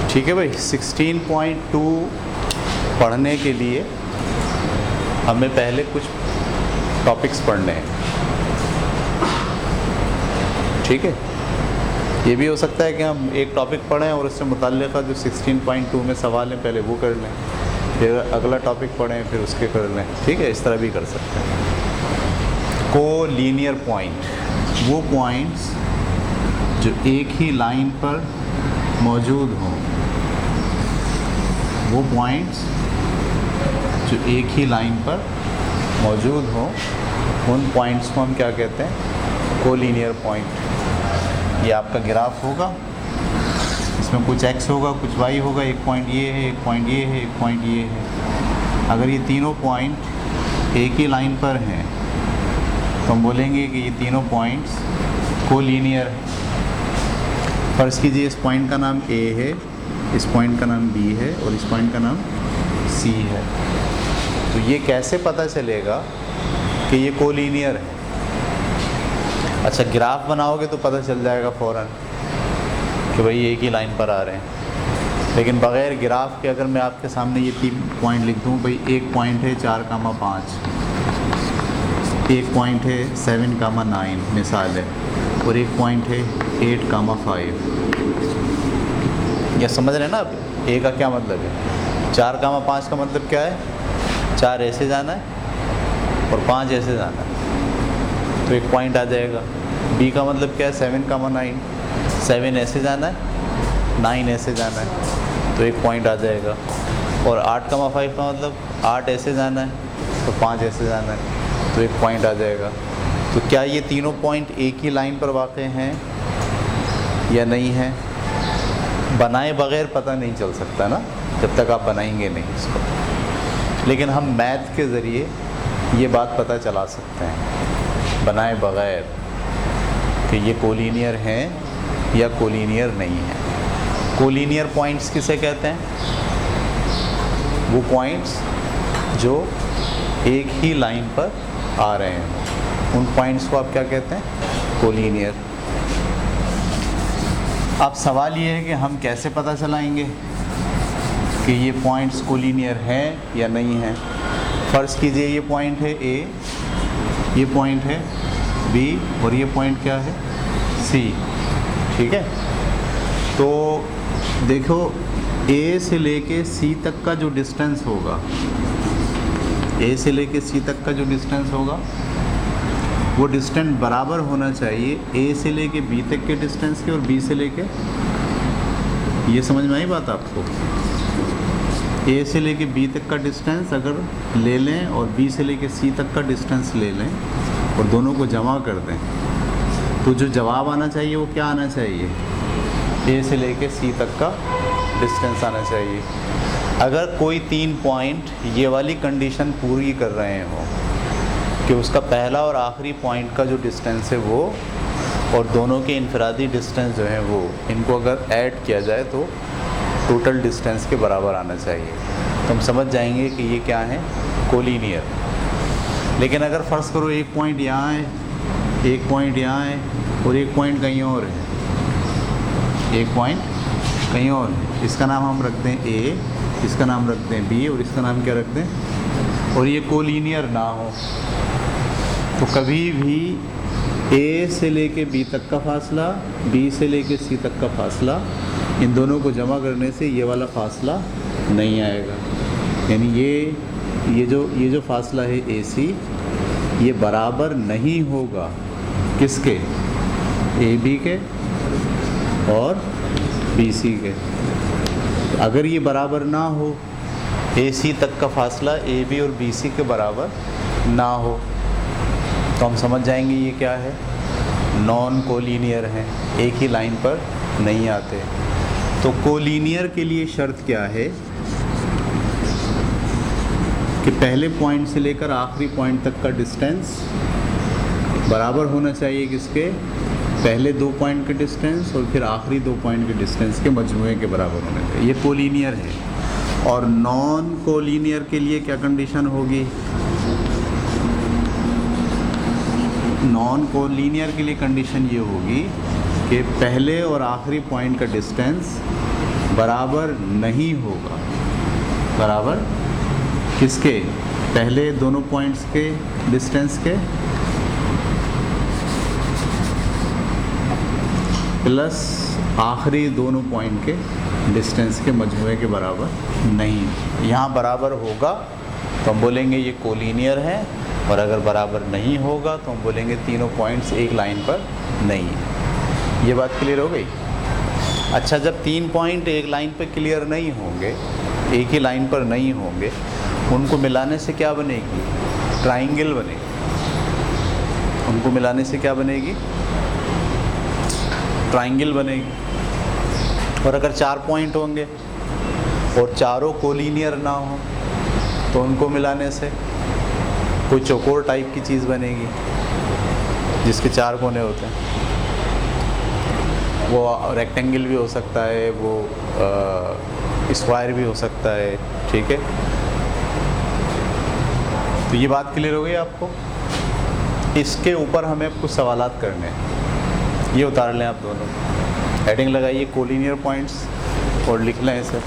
ठीक है भाई, 16.2 पढ़ने के लिए हमें पहले कुछ टॉपिक्स पढ़ने हैं। ठीक है, ये भी हो सकता है कि हम एक टॉपिक पढ़ें और उससे मुताल्लिक़ जो 16.2 में सवाल हैं पहले वो कर लें, फिर अगला टॉपिक पढ़ें फिर उसके कर लें। ठीक है, इस तरह भी कर सकते हैं। कोलीनियर पॉइंट, वो पॉइंट्स जो एक ही लाइन पर मौजूद हों, वो पॉइंट्स जो एक ही लाइन पर मौजूद हों, उन पॉइंट्स को हम क्या कहते हैं? Collinear point. ये आपका ग्राफ होगा, इसमें कुछ x होगा कुछ y होगा, एक पॉइंट ये है, एक पॉइंट ये है, एक पॉइंट ये है। अगर ये तीनों पॉइंट एक ही लाइन पर हैं तो हम बोलेंगे कि ये तीनों पॉइंट्स कोलीनियर हैं। फर्ज़ कीजिए इस पॉइंट का नाम A है, इस पॉइंट का नाम B है और इस पॉइंट का नाम C है। तो ये कैसे पता चलेगा कि ये कोलीनियर है? अच्छा, ग्राफ बनाओगे तो पता चल जाएगा फ़ौरन कि भाई एक ही लाइन पर आ रहे हैं। लेकिन बग़ैर ग्राफ के अगर मैं आपके सामने ये 3 पॉइंट लिख दूँ, भाई एक पॉइंट है 4,5, एक पॉइंट है 7,9 मिसाल है, और एक पॉइंट है 8,5। यह समझ रहे हैं ना आप? ए का क्या मतलब है? 4,5 का मतलब क्या है? 4 ऐसे जाना है और 5 ऐसे जाना है, तो एक पॉइंट आ जाएगा। बी का मतलब क्या है? 7,9, 7 ऐसे जाना है, 9 ऐसे जाना है, तो एक पॉइंट आ जाएगा। और 8,5 का मतलब 8 ऐसे जाना है तो 5 ऐसे जाना है, तो एक पॉइंट आ जाएगा। तो क्या ये तीनों पॉइंट एक ही लाइन पर वाक़ हैं या नहीं हैं? बनाए बग़ैर पता नहीं चल सकता ना, जब तक आप बनाएंगे नहीं इसको। लेकिन हम मैथ के ज़रिए ये बात पता चला सकते हैं बनाए बग़ैर कि ये कोलीनियर हैं या कोलीनियर नहीं हैं। कोलीनियर पॉइंट्स किसे कहते हैं? वो पॉइंट्स जो एक ही लाइन पर आ रहे हैं, उन पॉइंट्स को आप क्या कहते हैं? कोलीनियर। अब सवाल ये है कि हम कैसे पता चलाएंगे कि ये पॉइंट्स कोलीनियर हैं या नहीं हैं। फ़र्ज़ कीजिए ये पॉइंट है A, ये पॉइंट है B और ये पॉइंट क्या है? C। ठीक है, तो देखो A से लेके C तक का जो डिस्टेंस होगा, A से लेके C तक का जो डिस्टेंस होगा, वो डिस्टेंस बराबर होना चाहिए A से लेके B तक के डिस्टेंस के और B से लेके, ये समझ में आई बात आपको? A से लेके B तक का डिस्टेंस अगर ले लें और B से लेके C तक का डिस्टेंस ले लें और दोनों को जमा कर दें, तो जो जवाब आना चाहिए वो क्या आना चाहिए? A से लेके C तक का डिस्टेंस आना चाहिए। अगर कोई 3 पॉइंट ये वाली कंडीशन पूरी कर रहे हो कि उसका पहला और आखिरी पॉइंट का जो डिस्टेंस है वो और दोनों के इनफरादी डिस्टेंस जो हैं वो, इनको अगर ऐड किया जाए तो टोटल डिस्टेंस के बराबर आना चाहिए, तो हम समझ जाएंगे कि ये क्या है? कोलीनियर। लेकिन अगर फ़र्ज़ करो एक पॉइंट यहाँ है, एक पॉइंट यहाँ है और एक पॉइंट कहीं और है, एक पॉइंट कहीं और है, इसका नाम हम रख दें A, इसका नाम रख दें B और इसका नाम क्या रख दें, और ये कोलीनियर ना हो, तो कभी भी A से लेके B तक का फासला, B से लेके C तक का फासला, इन दोनों को जमा करने से ये वाला फासला नहीं आएगा। यानी ये जो फासला है AC, ये बराबर नहीं होगा किसके? AB के और BC के। अगर ये बराबर ना हो, AC तक का फासला AB और BC के बराबर ना हो, तो हम समझ जाएंगे ये क्या है? नॉन कोलीनियर हैं, एक ही लाइन पर नहीं आते। तो कोलीनियर के लिए शर्त क्या है कि पहले पॉइंट से लेकर आखिरी पॉइंट तक का डिस्टेंस बराबर होना चाहिए किसके? पहले 2 पॉइंट के डिस्टेंस और फिर आखिरी 2 पॉइंट के डिस्टेंस के मजमूए के बराबर होना चाहिए। ये कोलीनियर है। और नॉन कोलीनियर के लिए क्या कंडीशन होगी? नॉन कोलीनियर के लिए कंडीशन ये होगी कि पहले और आखिरी पॉइंट का डिस्टेंस बराबर नहीं होगा, बराबर किसके, पहले दोनों पॉइंट्स के डिस्टेंस के प्लस आखिरी दोनों पॉइंट के डिस्टेंस के मजमूए के बराबर नहीं। यहाँ बराबर होगा तो हम बोलेंगे ये कोलिनियर है, और अगर बराबर नहीं होगा तो हम बोलेंगे तीनों पॉइंट्स एक लाइन पर नहीं है। ये बात क्लियर हो गई। अच्छा, जब 3 पॉइंट एक लाइन पर क्लियर नहीं होंगे, एक ही लाइन पर नहीं होंगे, उनको मिलाने से क्या बनेगी, ट्राइंगल बनेगी। उनको मिलाने से क्या बनेगी, ट्राइंगल बनेगी। और अगर 4 पॉइंट होंगे और चारों कोलिनियर ना हो तो उनको मिलाने से कोई चौकोर टाइप की चीज़ बनेगी जिसके 4 कोने होते हैं। वो रेक्टेंगल भी हो सकता है, वो स्क्वायर भी हो सकता है, ठीक है। तो ये बात क्लियर हो गई आपको। इसके ऊपर हमें कुछ सवालात करने हैं, ये उतार लें आप दोनों, हेडिंग लगाइए कोलिनियर पॉइंट्स और लिख लें इसे,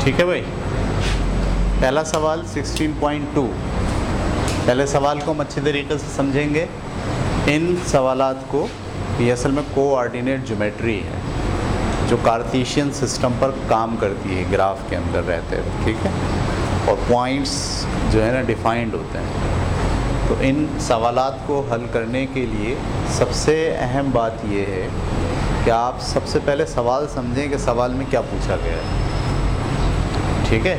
ठीक है भाई। पहला सवाल 16.2, पहले सवाल को हम अच्छे तरीके से समझेंगे। इन सवालात को, ये असल में कोऑर्डिनेट ज्योमेट्री है जो कार्टेशियन सिस्टम पर काम करती है ग्राफ के अंदर रहते हुए, ठीक है, और पॉइंट्स जो है ना डिफाइंड होते हैं। तो इन सवालात को हल करने के लिए सबसे अहम बात यह है कि आप सबसे पहले सवाल समझें कि सवाल में क्या पूछा गया है, ठीक है।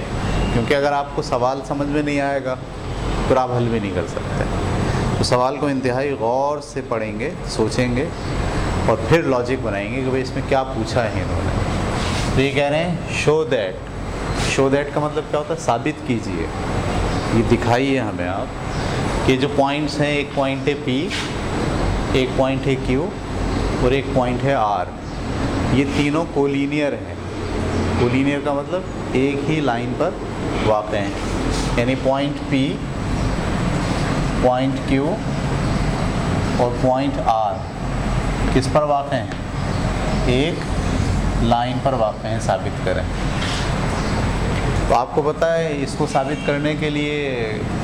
क्योंकि अगर आपको सवाल समझ में नहीं आएगा तो आप हल भी नहीं कर सकते। तो सवाल को इंतहाई गौर से पढ़ेंगे, सोचेंगे और फिर लॉजिक बनाएंगे कि भाई इसमें क्या पूछा है इन्होंने। तो ये कह रहे हैं शो दैट। शो दैट का मतलब क्या होता है, साबित कीजिए, ये दिखाइए हमें आप कि जो पॉइंट्स हैं, एक पॉइंट है P, एक पॉइंट है Q और एक पॉइंट है R, ये तीनों कोलिनियर हैं। कोलिनियर का मतलब एक ही लाइन पर वाक़ हैं, यानी पॉइंट P, पॉइंट Q और पॉइंट R किस पर वाक़ हैं, एक लाइन पर वाक़ हैं, साबित करें। तो आपको पता है इसको साबित करने के लिए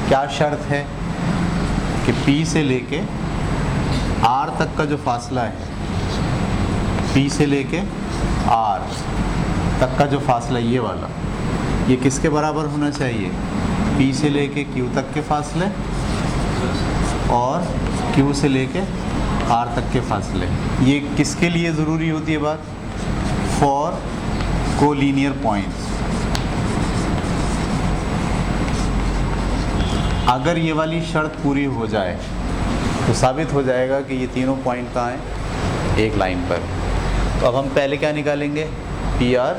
क्या शर्त है कि P से लेके R तक का जो फासला है, P से लेके R तक का जो फासला ये वाला, ये किसके बराबर होना चाहिए, P से लेके Q तक के फासले और Q से लेके R तक के फासले। ये किसके लिए ज़रूरी होती है बात, फॉर कोलिनियर पॉइंट्स। अगर ये वाली शर्त पूरी हो जाए तो साबित हो जाएगा कि ये तीनों पॉइंट कहाँ हैं, एक लाइन पर। तो अब हम पहले क्या निकालेंगे, PR,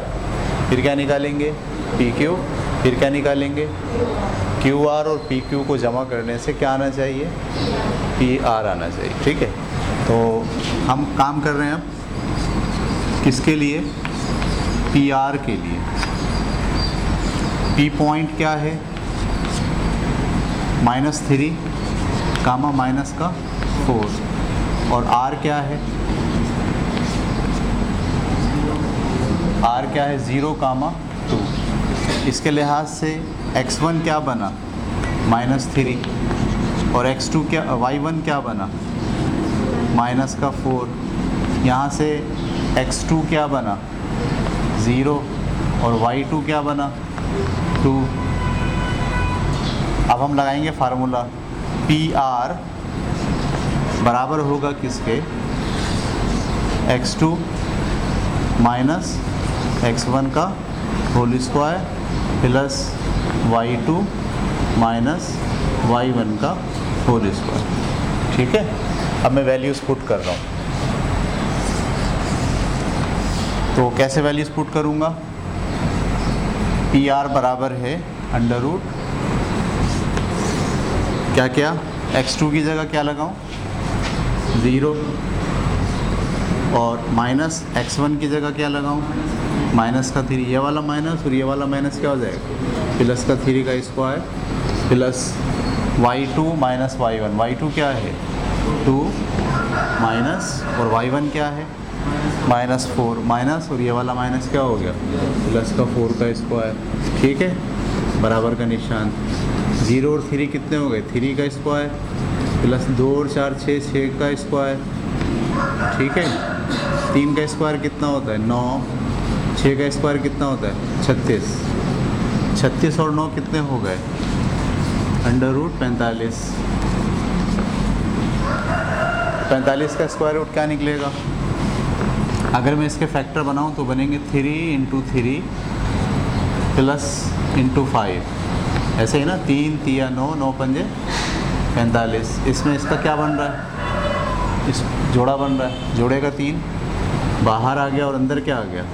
फिर क्या निकालेंगे, PQ, फिर क्या निकालेंगे, QR, और PQ को जमा करने से क्या आना चाहिए, PR आना चाहिए, ठीक है। तो हम काम कर रहे हैं अब किसके लिए, PR के लिए। P पॉइंट क्या है, -3 कामा माइनस का 4, और R क्या है, R क्या है 0 कामा 2। इसके लिहाज से x1 क्या बना, -3, और x2 क्या, y1 क्या बना, -4। यहाँ से x2 क्या बना, 0, और y2 क्या बना, 2। अब हम लगाएंगे फार्मूला, PR बराबर होगा किसके, x2 माइनस x1 का whole square plus y2 minus y1 का होल स्क्वायर, ठीक है। अब मैं वैल्यूज़ पुट कर रहा हूँ, तो कैसे वैल्यूज़ पुट करूँगा, PR बराबर है अंडर रूट क्या क्या, x2 की जगह क्या लगाऊं, 0, और माइनस x1 की जगह क्या लगाऊं, -3। ये वाला माइनस और ये वाला माइनस क्या हो जाएगा, +3 का square plus y2 minus y1। y2 क्या है 2 माइनस, और y1 क्या है -4 माइनस, और ये वाला माइनस क्या हो गया, प्लस का 4 का स्क्वायर। ठीक है, बराबर का निशान। 0 और 3 कितने हो गए, 3 का स्क्वायर, प्लस 2 और 4 6, 6 का स्क्वायर। ठीक है, 3 का स्क्वायर कितना होता है, 9। 6 का स्क्वायर कितना होता है, 36। 36 और 9 कितने हो गए, √45। 45 का स्क्वायर रूट क्या निकलेगा, अगर मैं इसके फैक्टर बनाऊं तो बनेंगे 3 × 3 प्लस × 5, ऐसे ही ना, 3 3 9, 9 पंजे 45। इसमें इसका क्या बन रहा है, इस जोड़ा बन रहा है, जोड़े का 3 बाहर आ गया और अंदर क्या आ गया,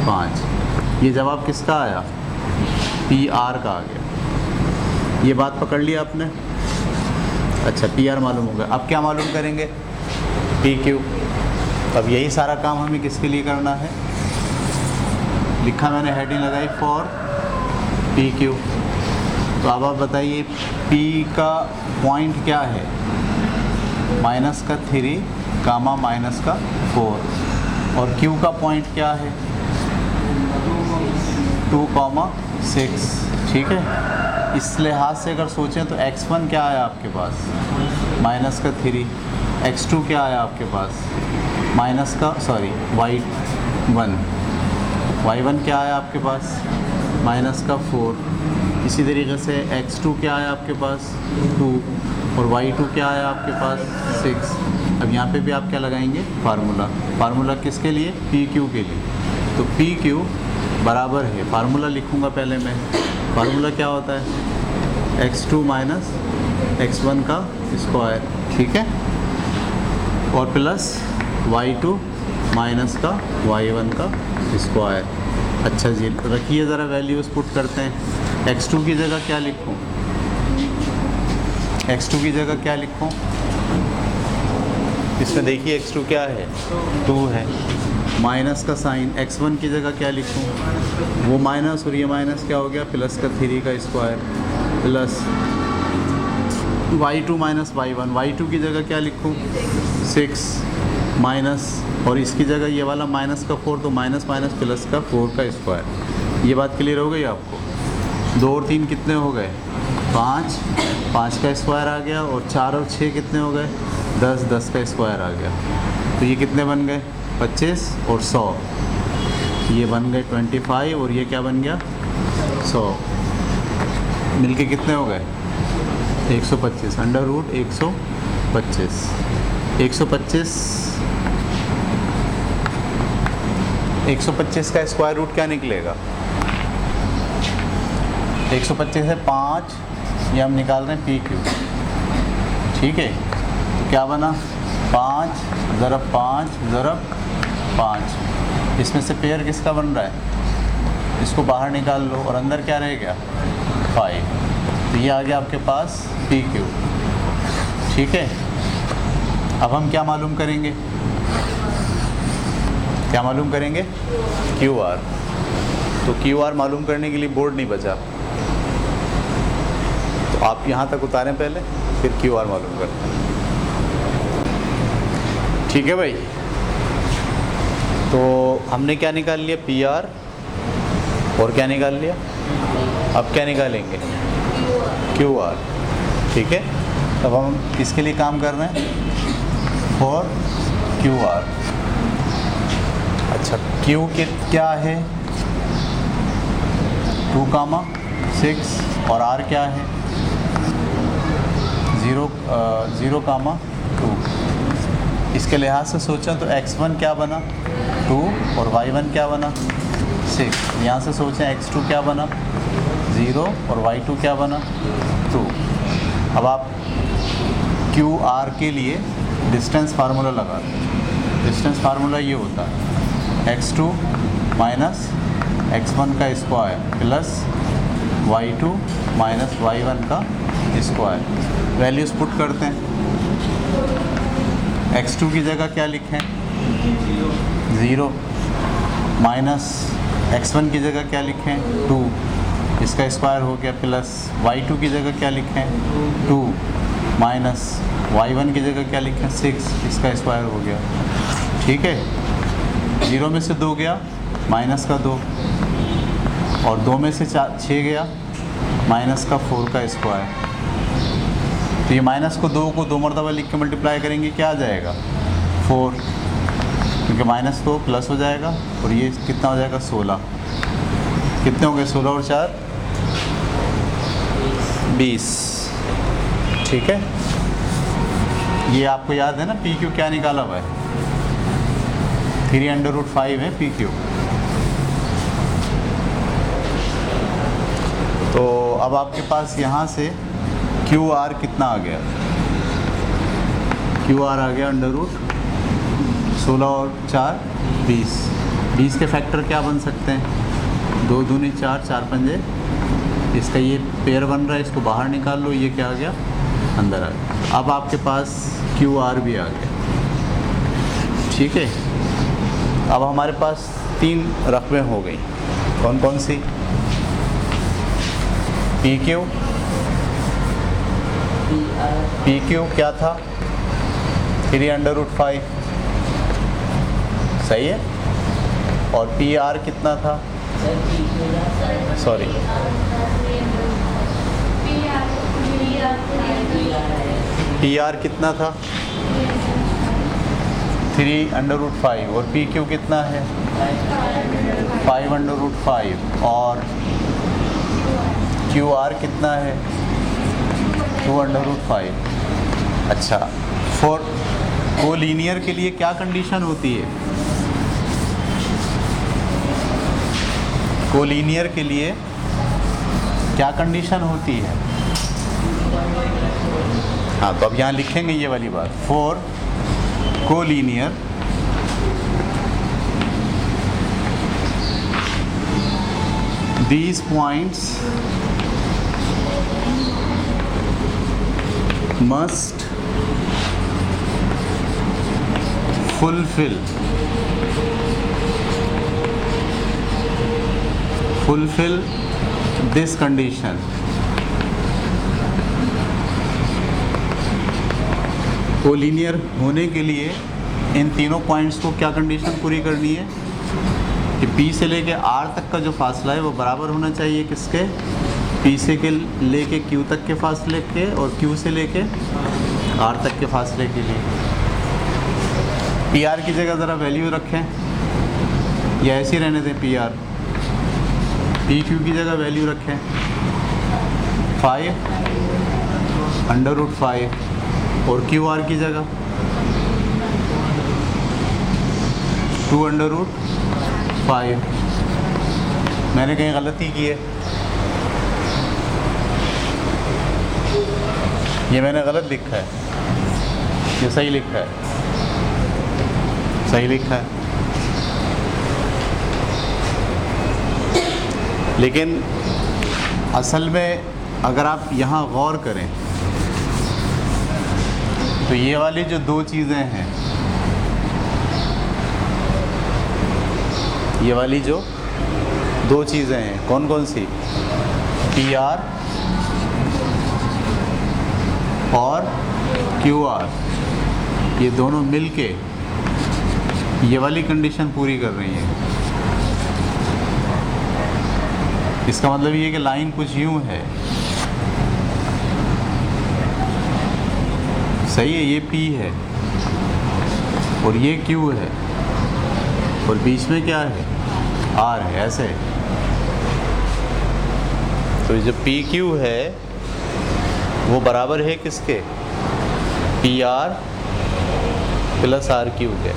5। ये जवाब किसका आया, PR का आ गया। ये बात पकड़ लिया आपने। अच्छा, PR मालूम हो गया। अब क्या मालूम करेंगे, PQ। अब यही सारा काम हमें किसके लिए करना है, लिखा मैंने, हेडिंग लगाई फॉर PQ। तो अब आप बताइए P का पॉइंट क्या है, -3 कामा -4, और Q का पॉइंट क्या है, 2,6। ठीक है, इस लिहाज से अगर सोचें तो x1 क्या आया आपके पास, -3, x2 क्या आया आपके पास, y1 क्या आया आपके पास, -4। इसी तरीके से x2 क्या आया आपके पास, 2, और y2 क्या आया आपके पास, 6। अब यहाँ पे भी आप क्या लगाएंगे, फार्मूला किसके लिए, PQ के लिए। तो PQ बराबर है, फार्मूला लिखूँगा पहले मैं, फार्मूला क्या होता है, x2 - x1 का स्क्वायर। ठीक है, और प्लस y2 माइनस का y1 का स्क्वायर। अच्छा जी, रखिए ज़रा, वैल्यूज़ पुट करते हैं। x2 की जगह क्या लिखूँ, x2 की जगह क्या लिखूँ, इसमें देखिए x2 क्या है, 2 है, माइनस का साइन। x1 की जगह क्या लिखूँ, वो माइनस और ये माइनस क्या हो गया, प्लस का 3 का square, plus y2 - y1। y2 की जगह क्या लिखूँ, 6 माइनस, और इसकी जगह ये वाला माइनस का 4, तो माइनस माइनस प्लस का 4 का स्क्वायर। ये बात क्लियर हो गई आपको। 2 और 3 कितने हो गए, 5, 5 का स्क्वायर आ गया, और 4 और 6 कितने हो गए, 10, 10 का स्क्वायर आ गया। तो ये कितने बन गए, 25 और 100, ये बन गए 25, और ये क्या बन गया, 100। मिलके कितने हो गए, 125, √125। 125 का स्क्वायर रूट क्या निकलेगा, 125 है 5, ये हम निकाल रहे हैं PQ। ठीक है, तो क्या बना, 5 × 5 × 5। इसमें से पेयर किसका बन रहा है, इसको बाहर निकाल लो, और अंदर क्या रह गया, 5। तो ये आ गया आपके पास PQ। ठीक है, अब हम क्या मालूम करेंगे, क्या मालूम करेंगे, QR। तो QR मालूम करने के लिए बोर्ड नहीं बचा, तो आप यहाँ तक उतारें पहले, फिर QR मालूम करते हैं। ठीक है भाई, तो हमने क्या निकाल लिया, PR, और क्या निकाल लिया, अब क्या निकालेंगे, QR। ठीक है, अब हम किसके लिए काम कर रहे हैं, फॉर QR। अच्छा, Q क्या है, 2,6, और R क्या है, 0,2। इसके लिहाज से सोचा तो x1 क्या बना, 2, और y1 क्या बना, 6। यहाँ से सोचें x2 क्या बना, 0, और y2 क्या बना, 2। अब आप QR के लिए डिस्टेंस फार्मूला लगा दें। डिस्टेंस फार्मूला ये होता है, x2 माइनस x1 का square plus y2 minus y1 का स्क्वायर। वैल्यूज़ पुट करते हैं। x2 की जगह क्या लिखें, 0, माइनस x1 की जगह क्या लिखें, 2, इसका स्क्वायर हो गया, प्लस y2 की जगह क्या लिखें, 2, माइनस y1 की जगह क्या लिखें, 6, इसका स्क्वायर हो गया। ठीक है, 0 में से 2 गया माइनस का 2, और 2 में से 6 गया माइनस का 4 का स्क्वायर। तो ये माइनस को 2 को 2 मरतबा लिख के मल्टीप्लाई करेंगे, क्या आ जाएगा 4, क्योंकि माइनस तो प्लस हो जाएगा, और ये कितना हो जाएगा 16। कितने हो गए 16 और 4 20। ठीक है, ये आपको याद है ना पी क्यू क्या निकाला हुआ है, 3√5 है पी क्यू। तो अब आपके पास यहाँ से क्यू आर कितना आ गया, क्यू आर आ गया √16 और 4 20। 20 के फैक्टर क्या बन सकते हैं, 2 दूनी 4, 4 पंजे, इसका ये पेयर बन रहा है, इसको बाहर निकाल लो, ये क्या आ गया अंदर आ गया। अब आपके पास क्यू आर भी आ गया। ठीक है, अब हमारे पास 3 रकमें हो गई, कौन कौन सी, पी क्यू क्या था 3√5, सही है, और पी आर कितना था, सॉरी पी आर कितना था 3√5, और पी क्यू कितना है 5√5, और क्यू आर कितना है 2√5। अच्छा, फॉर कोलिनियर के लिए क्या कंडीशन होती है, कोलिनियर के लिए क्या कंडीशन होती है, हाँ तो अब यहाँ लिखेंगे ये वाली बात, for collinear these points must fulfill this condition. Collinear होने के लिए इन तीनों पॉइंट्स को क्या कंडीशन पूरी करनी है कि P से लेके R तक का जो फासला है वो बराबर होना चाहिए किसके, P से लेके Q तक के फासले के, और Q से लेके R तक के फासले के लिए। PR की जगह ज़रा वैल्यू रखें या ऐसे ही रहने दें, PR PQ की जगह वैल्यू रखें 5√5, और QR की जगह 2√5। मैंने कहीं गलती की है, ये मैंने गलत लिखा है, ये सही लिखा है, सही लिखा है, लेकिन असल में अगर आप यहाँ गौर करें तो ये वाली जो 2 चीज़ें हैं, ये वाली जो 2 चीज़ें हैं कौन कौन सी, PR और QR, ये दोनों मिलके ये वाली कंडीशन पूरी कर रही है। इसका मतलब ये कि लाइन कुछ यूँ है, सही है, ये P है और ये Q है, और बीच में क्या है R है, ऐसे। तो जो PQ है वो बराबर है किसके, PR प्लस RQ के।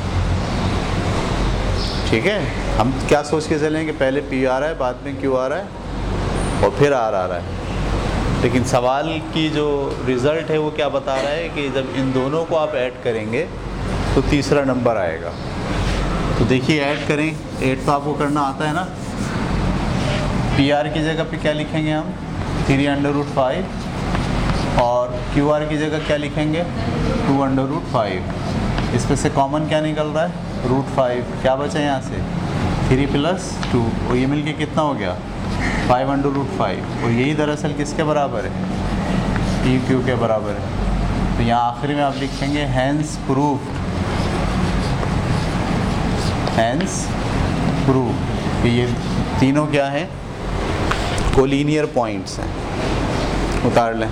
ठीक है, हम क्या सोच के चलें कि पहले P आ रहा है, बाद में Q आ रहा है, और फिर R आ रहा है। लेकिन सवाल की जो रिज़ल्ट है वो क्या बता रहा है कि जब इन दोनों को आप ऐड करेंगे तो तीसरा नंबर आएगा। तो देखिए ऐड करें, ऐड तो आपको करना आता है ना। PR की जगह पे क्या लिखेंगे हम 3√5, और QR की जगह क्या लिखेंगे 2√5। इसमें से कॉमन क्या निकल रहा है √5, क्या बचा यहाँ से 3 + 2, और ये मिलके कितना हो गया 5√5, और यही दरअसल किसके बराबर है PQ के बराबर है। तो यहाँ आखिरी में आप लिखेंगे हैंस हैंस प्रूव कि ये तीनों क्या हैं, कोलिनियर पॉइंट्स हैं। उतार लें।